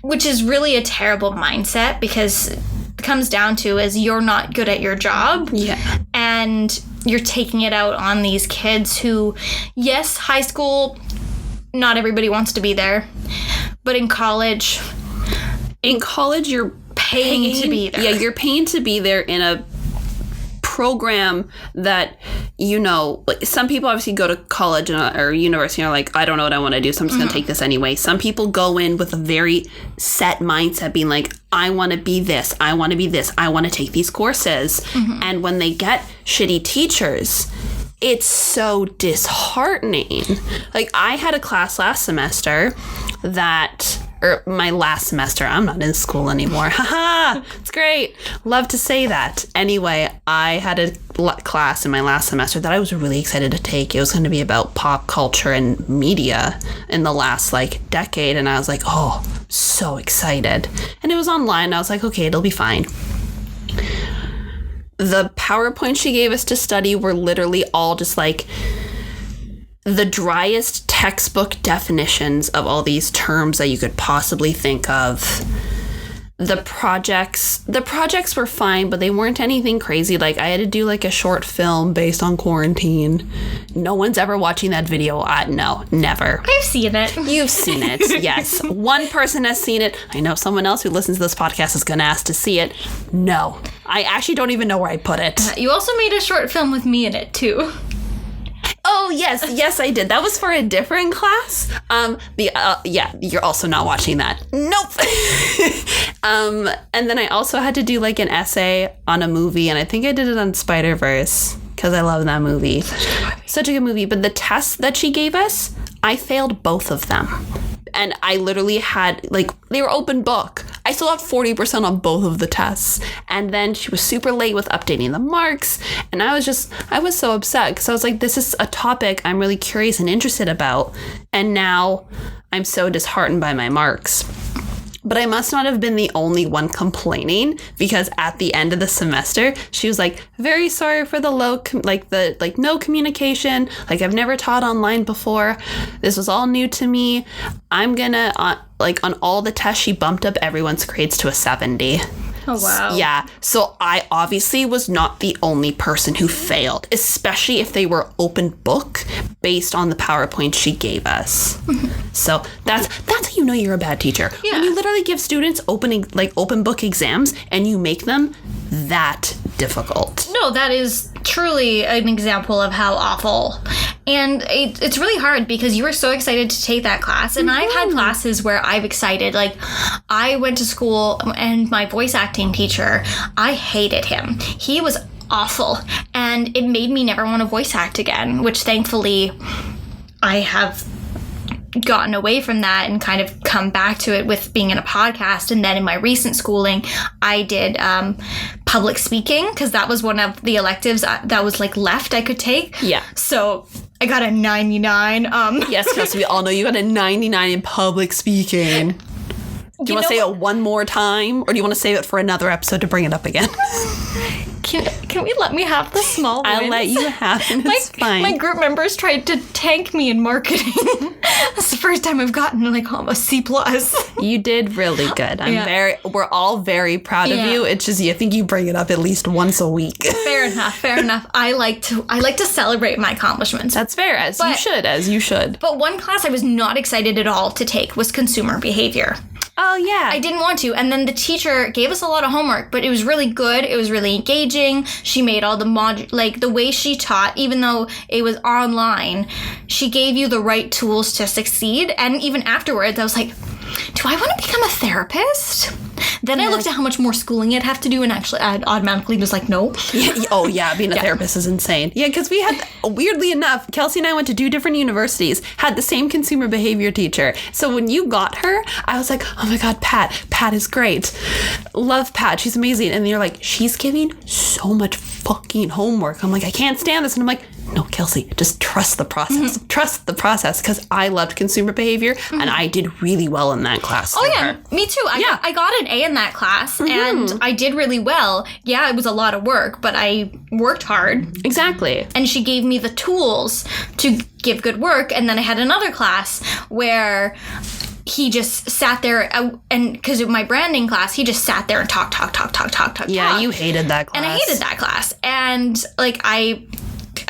which is really a terrible mindset because it comes down to is you're not good at your job. Yeah. And you're taking it out on these kids who, yes, high school, not everybody wants to be there, but in college, you're paying to be there. Yeah, you're paying to be there in a program that, some people obviously go to college or university and are like, I don't know what I want to do, so I'm just going to take this anyway. Some people go in with a very set mindset being like, I want to be this, I want to be this, I want to take these courses. And when they get shitty teachers, it's so disheartening. I had a class last semester my last semester, I'm not in school anymore. Haha, it's great. Love to say that. Anyway, I had a class in my last semester that I was really excited to take. It was going to be about pop culture and media in the last decade. And I was like, oh, so excited. And it was online. I was like, okay, it'll be fine. The PowerPoint she gave us to study were literally all just the driest textbook definitions of all these terms that you could possibly think of. The projects were fine, but they weren't anything crazy. I had to do a short film based on quarantine. No one's ever watching that video. No, never. I've seen it. You've seen it, yes. One person has seen it. I know someone else who listens to this podcast is going to ask to see it. No, I actually don't even know where I put it. You also made a short film with me in it, too. Oh, yes, I did. That was for a different class. You're also not watching that. Nope. And then I also had to do an essay on a movie, and I think I did it on Spider-Verse because I love that movie. Such a good movie. But the tests that she gave us, I failed both of them. And I literally had, they were open book. I still got 40% on both of the tests. And then she was super late with updating the marks. And I was so upset because I was like, this is a topic I'm really curious and interested about. And now I'm so disheartened by my marks. But I must not have been the only one complaining because at the end of the semester, she was like, very sorry for the no communication. I've never taught online before. This was all new to me. I'm gonna, on all the tests, she bumped up everyone's grades to a 70. Oh, wow. Yeah. So I obviously was not the only person who failed, especially if they were open book based on the PowerPoint she gave us. So that's how you know you're a bad teacher. Yeah. When you literally give students open book exams and you make them that difficult. No, that is truly an example of how awful. And it's really hard because you were so excited to take that class. And I've had classes where I've excited. I went to school and my voice acting teacher, I hated him. He was awful. And it made me never want to voice act again, which thankfully I have gotten away from that and kind of come back to it with being in a podcast. And then in my recent schooling, I did public speaking because that was one of the electives that was left I could take. Yeah. So I got a 99. Yes, Kelsey, we all know you got a 99 in public speaking. Do you want to say it one more time, or do you want to save it for another episode to bring it up again? Can we let me have the small wins? I'll let you have it. It's fine. My group members tried to tank me in marketing. That's the first time I've gotten a C+. You did really good. We're all very proud of you. It's just I think you bring it up at least once a week. Fair enough. I like to celebrate my accomplishments. That's fair, as you should. But one class I was not excited at all to take was consumer behavior. Oh, yeah. I didn't want to. And then the teacher gave us a lot of homework, but it was really good. It was really engaging. She made all the the way she taught, even though it was online, she gave you the right tools to succeed. And even afterwards, I was like, do I want to become a therapist? Then I looked at how much more schooling I'd have to do, and actually I automatically was like, no. Being a therapist is insane. Yeah, because we had, weirdly enough, Kelsey and I went to 2 different universities, had the same consumer behavior teacher. So when you got her, I was like, oh my God, Pat. Pat is great. Love Pat. She's amazing. And you're like, she's giving so much fucking homework. I'm like, I can't stand this. And I'm like, no, Kelsey, just trust the process. Trust the process, because I loved consumer behavior, and I did really well in that class. Oh, yeah, me too. I got an A in that class, and I did really well. Yeah, it was a lot of work, but I worked hard. Exactly. And she gave me the tools to give good work, and then I had another class where he just sat there, and because of my branding class, he just sat there and talk. Yeah, you hated that class. And I hated that class. And, like, I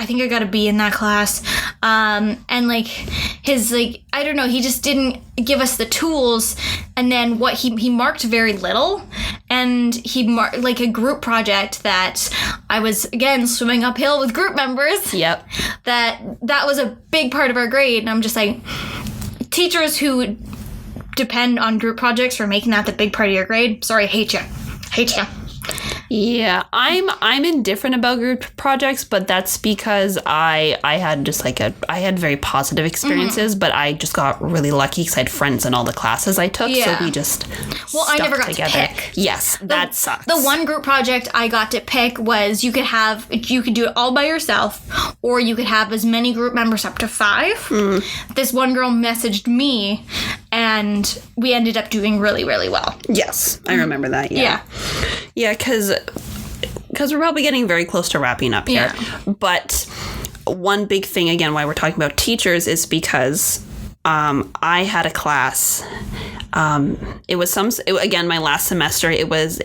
think I got a B in that class. And, like, his, like, I don't know, he just didn't give us the tools. And then he marked very little. And he marked, like, a group project that I was, again, swimming uphill with group members. Yep. That was a big part of our grade. And I'm just like, teachers who depend on group projects for making that the big part of your grade, sorry, hate you. Yeah, I'm indifferent about group projects, but that's because I had just like I had very positive experiences, but I just got really lucky because I had friends in all the classes I took, so we just I never got together. to pick. Yes, that sucks. The one group project I got to pick was you could do it all by yourself, or you could have as many group members up to 5. This one girl messaged me, and we ended up doing really, really well. Yes, I remember that. Yeah, because we're probably getting very close to wrapping up here. Yeah. But one big thing, again, why we're talking about teachers is because I had a class. It was my last semester, it was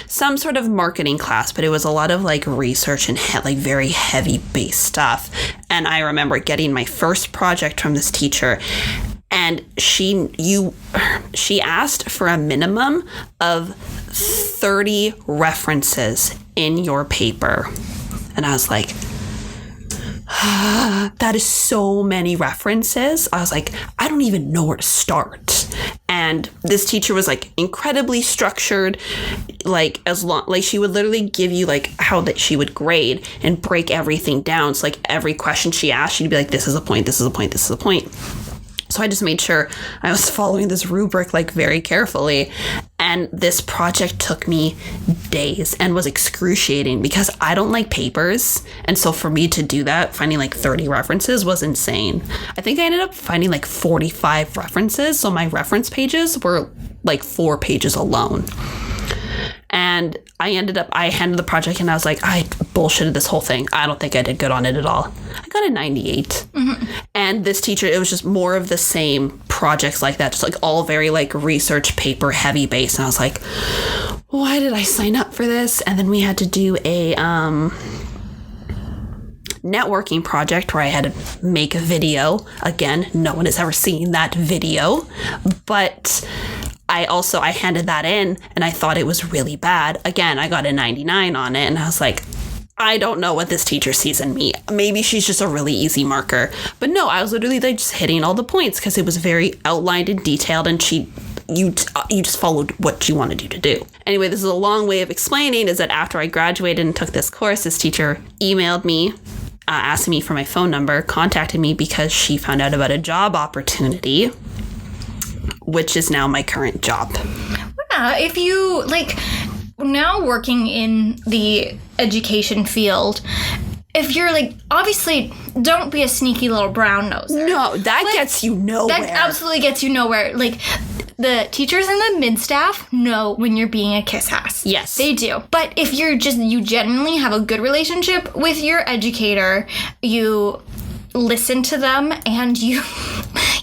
some sort of marketing class, but it was a lot of like research and like very heavy base stuff. And I remember getting my first project from this teacher, and she asked for a minimum of 30 references in your paper. And I was like, that is so many references. I was like, I don't even know where to start. And this teacher was like incredibly structured, like she would literally give you like how that she would grade and break everything down. So like every question she asked, she'd be like, this is a point, this is a point, this is a point. So I just made sure I was following this rubric like very carefully. And this project took me days and was excruciating because I don't like papers. And so for me to do that, finding like 30 references was insane. I think I ended up finding like 45 references. So my reference pages were like 4 pages alone. And I handed the project and I was like, I bullshitted this whole thing. I don't think I did good on it at all. I got a 98. And this teacher, it was just more of the same projects like that, just like all very like research paper heavy base. And I was like, why did I sign up for this? And then we had to do a networking project where I had to make a video. Again, no one has ever seen that video, but I handed that in and I thought it was really bad. Again, I got a 99 on it and I was like, I don't know what this teacher sees in me. Maybe she's just a really easy marker. But no, I was literally like just hitting all the points because it was very outlined and detailed, and you just followed what she wanted you to do. Anyway, this is a long way of explaining is that after I graduated and took this course, this teacher emailed me, asking me for my phone number, contacted me because she found out about a job opportunity, which is now my current job. Yeah, if you, like, now working in the education field, if you're, like, obviously, don't be a sneaky little brown nose. No, that gets you nowhere. That absolutely gets you nowhere. Like, the teachers and the mid-staff know when you're being a kiss ass. Yes. They do. But if you genuinely have a good relationship with your educator, you listen to them and you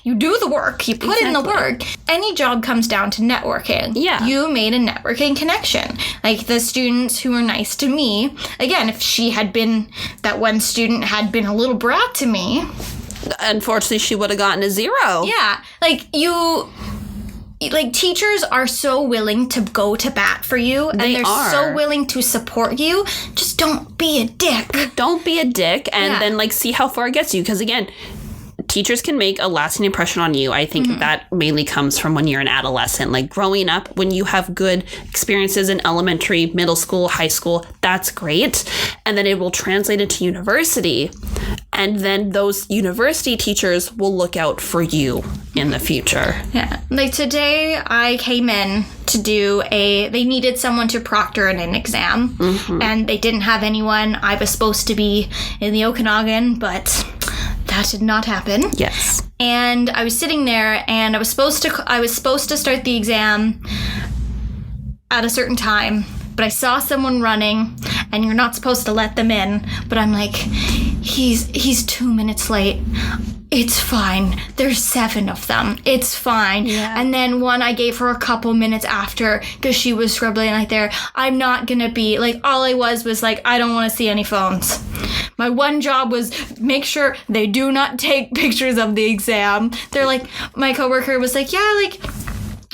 do the work. You put in the work. Any job comes down to networking. Yeah. You made a networking connection. Like the students who were nice to me. Again, if that one student had been a little brat to me, unfortunately, she would have gotten a 0. Yeah. Like like, teachers are so willing to go to bat for you, and they're so willing to support you. Just don't be a dick. Don't be a dick, and then, like, see how far it gets you. Because, again, teachers can make a lasting impression on you. I think that mainly comes from when you're an adolescent. Like, growing up, when you have good experiences in elementary, middle school, high school, that's great. And then it will translate into university. And then those university teachers will look out for you in the future. Yeah. Like, today I came in to do they needed someone to proctor an exam. And they didn't have anyone. I was supposed to be in the Okanagan, but that did not happen. Yes. And I was sitting there, and I was supposed to start the exam at a certain time, but I saw someone running, and you're not supposed to let them in. But I'm like, he's 2 minutes late. It's fine. There's 7 of them. It's fine. Yeah. And then one I gave her a couple minutes after because she was scribbling like there. I'm not gonna be like, all I was like, I don't want to see any phones. My one job was make sure they do not take pictures of the exam. They're like, my coworker was like, yeah, like,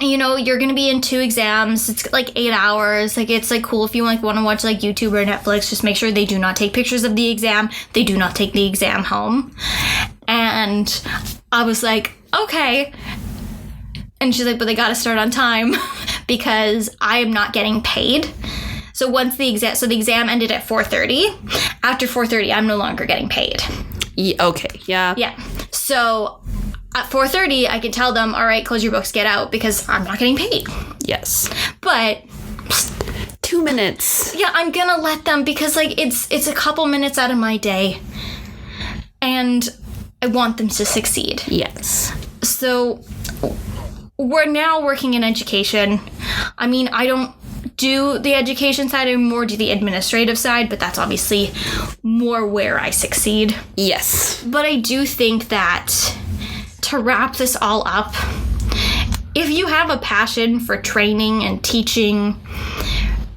you know, you're gonna be in 2 exams. It's like 8 hours. Like, it's like cool if you like want to watch like YouTube or Netflix. Just make sure they do not take pictures of the exam. They do not take the exam home. And I was like, okay. And she's like, but they gotta start on time because I am not getting paid. So once the exam ended at 4:30. After 4:30, I'm no longer getting paid. Okay. Yeah. Yeah. So at 4:30, I could tell them, all right, close your books, get out, because I'm not getting paid. Yes. But 2 minutes. yeah, I'm gonna let them, because like it's a couple minutes out of my day, and I want them to succeed. Yes. So we're now working in education. I mean, I don't do the education side, I more do the administrative side, but that's obviously more where I succeed. Yes. But I do think that to wrap this all up, if you have a passion for training and teaching,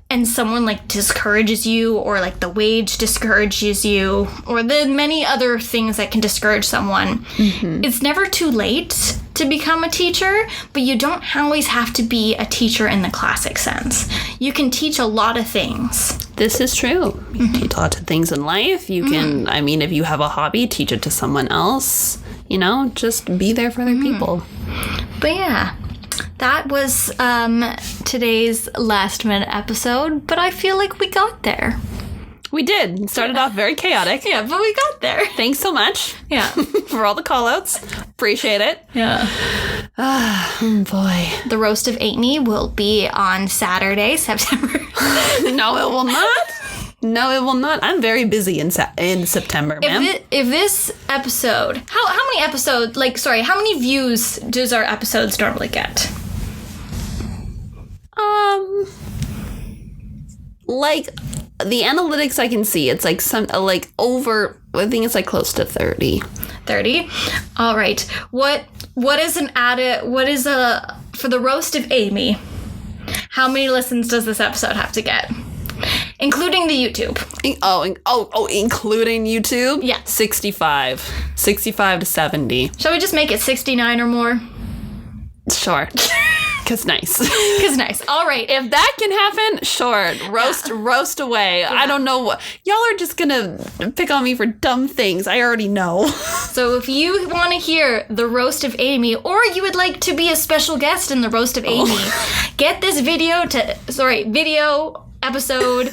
and someone like discourages you, or like the wage discourages you, or the many other things that can discourage someone, it's never too late to become a teacher, but you don't always have to be a teacher in the classic sense. You can teach a lot of things. This is true. You can teach lots of things in life. You can, I mean, if you have a hobby, teach it to someone else. You know, just be there for other people. But yeah, that was today's last minute episode, but I feel like we got there. We did. It started off very chaotic. Yeah, but we got there. Thanks so much. Yeah. For all the call-outs. Appreciate it. Yeah. Oh, boy. The Roast of Amy will be on Saturday, September. No, it will not. No, it will not. I'm very busy in September, ma'am. If this episode, how many episodes, like, sorry, how many views does our episodes normally get? Like, the analytics I can see, it's like over, I think it's like close to 30. 30? All right. What is for the Roast of Amy, how many listens does this episode have to get? Including the YouTube. Including YouTube? Yeah. 65 to 70. Shall we just make it 69 or more? Sure. Because nice. Because nice. All right. If that can happen, sure. Roast away. Yeah. I don't know what. Y'all are just going to pick on me for dumb things. I already know. So if you want to hear the Roast of Amy, or you would like to be a special guest in the Roast of Amy, get this video episode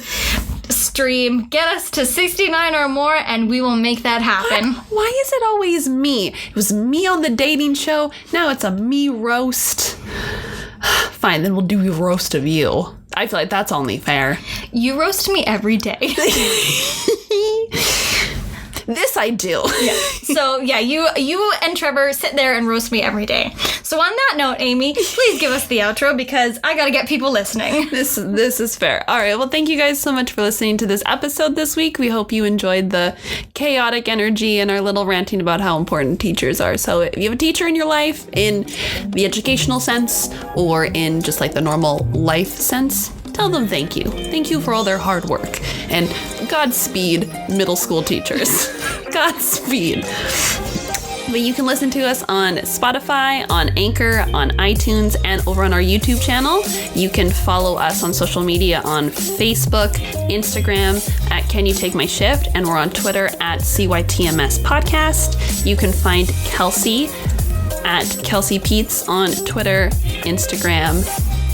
stream, get us to 69 or more, and we will make that happen. Why is it always me? It was me on the dating show. Now it's a me roast. Fine, then we'll do a roast of you. I feel like that's only fair. You roast me every day. This I do. Yeah. So yeah, you and Trevor sit there and roast me every day. So on that note, Amy, please give us the outro, because I gotta get people listening. This is fair. All right. Well, thank you guys so much for listening to this episode this week. We hope you enjoyed the chaotic energy and our little ranting about how important teachers are. So if you have a teacher in your life, in the educational sense or in just like the normal life sense, tell them thank you. Thank you for all their hard work. And Godspeed, middle school teachers. Godspeed. but you can listen to us on Spotify, on Anchor, on iTunes, and over on our YouTube channel. You can follow us on social media on Facebook, Instagram at Can You Take My Shift, and we're on Twitter at CYTMS Podcast. You can find Kelsey at Kelsey Peets on Twitter, Instagram,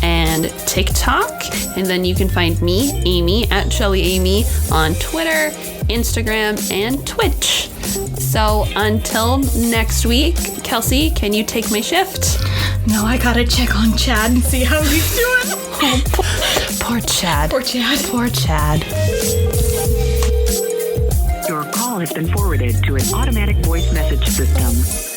and TikTok. And then you can find me, Amy, at Shelly Amy on Twitter, Instagram, and Twitch. So until next week, Kelsey, can you take my shift? No, I gotta check on Chad and see how he's doing. Oh, poor Chad. Poor Chad. Poor Chad. Your call has been forwarded to an automatic voice message system.